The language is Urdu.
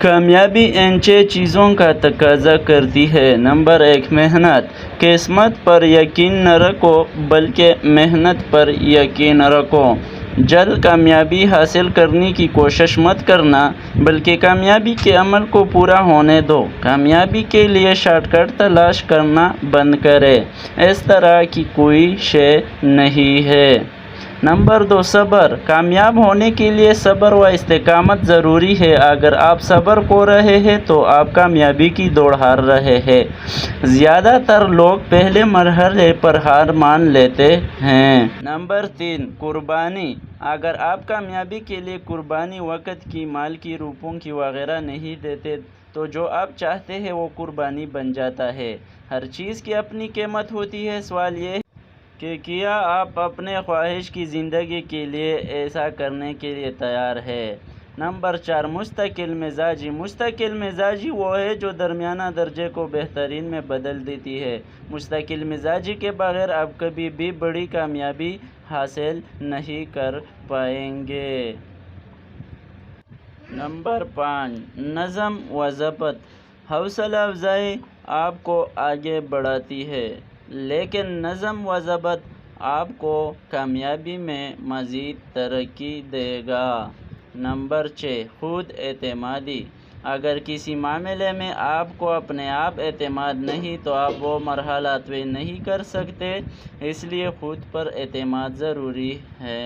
کامیابی ان 6 چیزوں کا تقاضا کرتی ہے۔ نمبر 1، محنت۔ قسمت پر یقین نہ رکھو بلکہ محنت پر یقین رکھو۔ جلد کامیابی حاصل کرنے کی کوشش مت کرنا بلکہ کامیابی کے عمل کو پورا ہونے دو۔ کامیابی کے لیے شارٹ کٹ تلاش کرنا بند کرے، اس طرح کی کوئی شے نہیں ہے۔ نمبر 2، صبر۔ کامیاب ہونے کے لیے صبر و استقامت ضروری ہے۔ اگر آپ صبر کھو رہے ہیں تو آپ کامیابی کی دوڑ ہار رہے ہیں۔ زیادہ تر لوگ پہلے مرحلے پر ہار مان لیتے ہیں۔ نمبر 3، قربانی۔ اگر آپ کامیابی کے لیے قربانی وقت کی، مال کی، روپوں کی وغیرہ نہیں دیتے تو جو آپ چاہتے ہیں وہ قربانی بن جاتا ہے۔ ہر چیز کی اپنی قیمت ہوتی ہے، سوال یہ ہے کہ کیا آپ اپنے خواہش کی زندگی کے لیے ایسا کرنے کے لیے تیار ہیں؟ نمبر 4، مستقل مزاجی۔ مستقل مزاجی وہ ہے جو درمیانہ درجے کو بہترین میں بدل دیتی ہے۔ مستقل مزاجی کے بغیر آپ کبھی بھی بڑی کامیابی حاصل نہیں کر پائیں گے۔ نمبر 5، نظم و ضبط۔ حوصلہ افزائی آپ کو آگے بڑھاتی ہے لیکن نظم و ضبط آپ کو کامیابی میں مزید ترقی دے گا۔ نمبر 6، خود اعتمادی۔ اگر کسی معاملے میں آپ کو اپنے آپ اعتماد نہیں تو آپ وہ مرحلہ طے نہیں کر سکتے، اس لیے خود پر اعتماد ضروری ہے۔